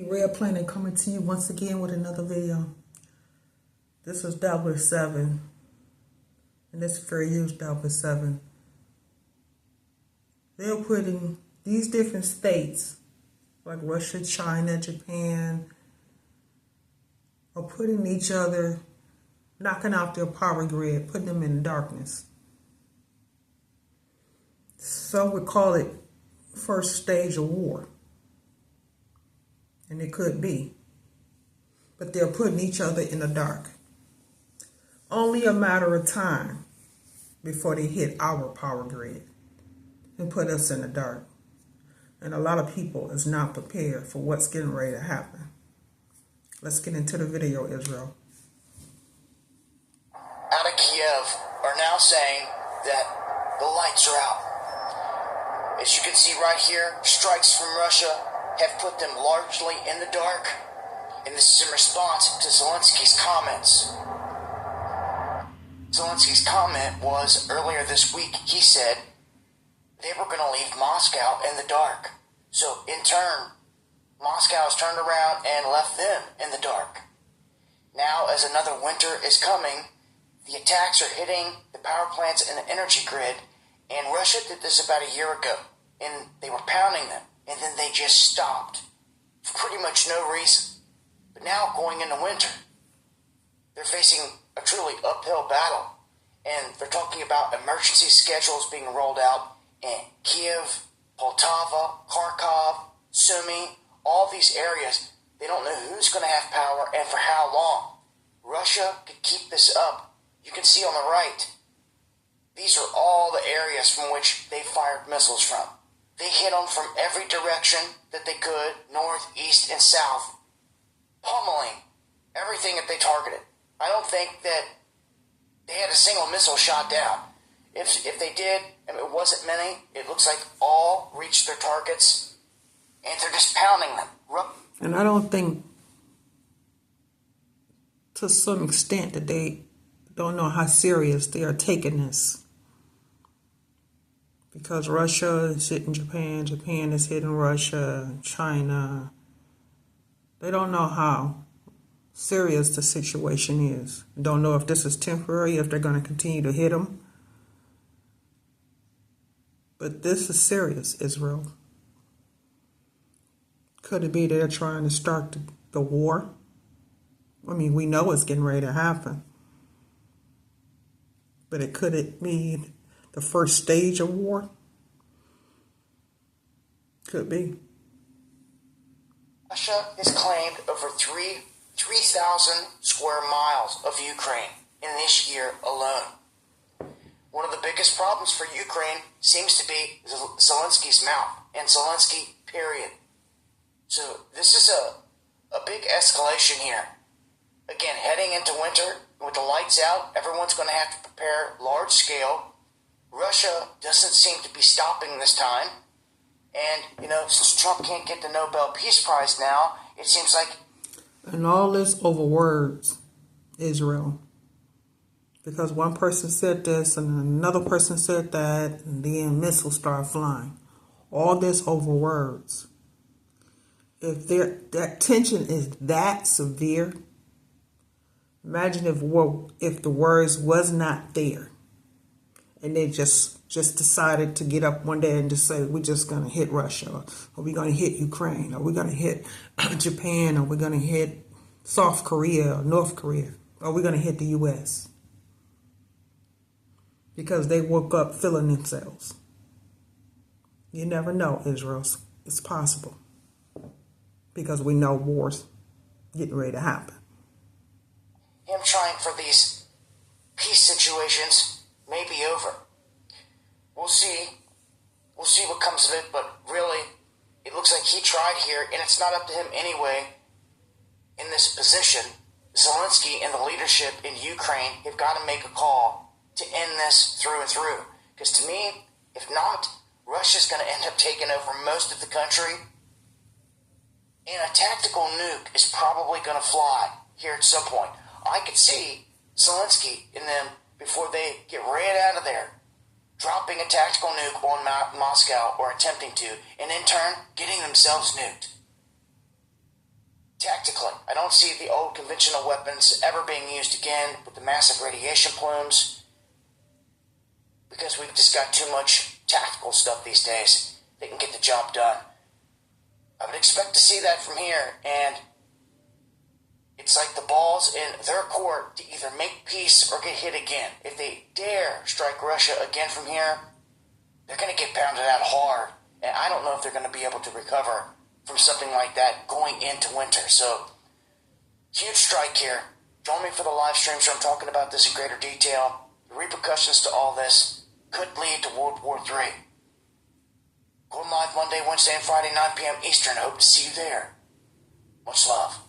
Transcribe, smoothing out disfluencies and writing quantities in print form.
Red Planet coming to you once again with another video. This is W7, and this is fair use W7. They're putting these different states, like Russia, China, Japan, are putting each other, knocking out their power grid, putting them in darkness. Some would call it first stage of war. And it could be. But they're putting each other in the dark. Only a matter of time before they hit our power grid and put us in the dark. And a lot of people is not prepared for what's getting ready to happen. Let's get into the video, Israel. Out of Kiev are now saying that the lights are out. As you can see right here, strikes from Russia have put them largely in the dark, and this is in response to Zelensky's comments. Zelensky's comment was earlier this week. He said they were going to leave Moscow in the dark. So in turn, Moscow has turned around and left them in the dark. Now, as another winter is coming, the attacks are hitting the power plants and the energy grid, and Russia did this about a year ago, and they were pounding them. And then they just stopped for pretty much no reason. But now, going into winter, they're facing a truly uphill battle. And they're talking about emergency schedules being rolled out in Kiev, Poltava, Kharkov, Sumy, all these areas. They don't know who's going to have power and for how long. Russia could keep this up. You can see on the right, these are all the areas from which they fired missiles from. They hit them from every direction that they could, north, east, and south, pummeling everything that they targeted. I don't think that they had a single missile shot down. If they did, and it wasn't many, it looks like all reached their targets, and they're just pounding them. And I don't think, to some extent, that they don't know how serious they are taking this. Because Russia is hitting Japan, Japan is hitting Russia, China. They don't know how serious the situation is. Don't know if this is temporary, if they're going to continue to hit them. But this is serious, Israel. Could it be they're trying to start the war? I mean, we know it's getting ready to happen. But could it be the first stage of war? Could be. Russia has claimed over 3,000 square miles of Ukraine in this year alone. One of the biggest problems for Ukraine seems to be Zelensky's mouth, and Zelensky, period. So this is a big escalation here. Again, heading into winter, with the lights out, everyone's going to have to prepare large scale. Russia doesn't seem to be stopping this time. And, since Trump can't get the Nobel Peace Prize now, it seems like... And all this over words, Israel. Because one person said this and another person said that, and then missiles start flying. All this over words. If that tension is that severe, imagine if the words was not there. And they just decided to get up one day and just say, we're just going to hit Russia, or we're going to hit Ukraine, or we're going to hit Japan, or we're going to hit South Korea, or North Korea, or we're going to hit the U.S. Because they woke up feeling themselves. You never know, Israel. It's possible. Because we know war's getting ready to happen. Him trying for these peace situations may be over. We'll see what comes of it, but really, it looks like he tried here, and it's not up to him anyway in this position. Zelensky and the leadership in Ukraine have got to make a call to end this through and through. Because to me, if not, Russia's going to end up taking over most of the country, and a tactical nuke is probably going to fly here at some point. I could see Zelensky and them, before they get right out of there, dropping a tactical nuke on Moscow, or attempting to, and in turn, getting themselves nuked. I don't see the old conventional weapons ever being used again with the massive radiation plumes, because we've just got too much tactical stuff these days that can get the job done. I would expect to see that from here, and it's like the ball's in their court to either make peace or get hit again. If they dare strike Russia again from here, they're going to get pounded out hard, and I don't know if they're going to be able to recover from something like that going into winter. So, huge strike here. Join me for the live streams where I'm talking about this in greater detail. The repercussions to all this could lead to World War III. Going live Monday, Wednesday, and Friday, 9 p.m. Eastern. I hope to see you there. Much love.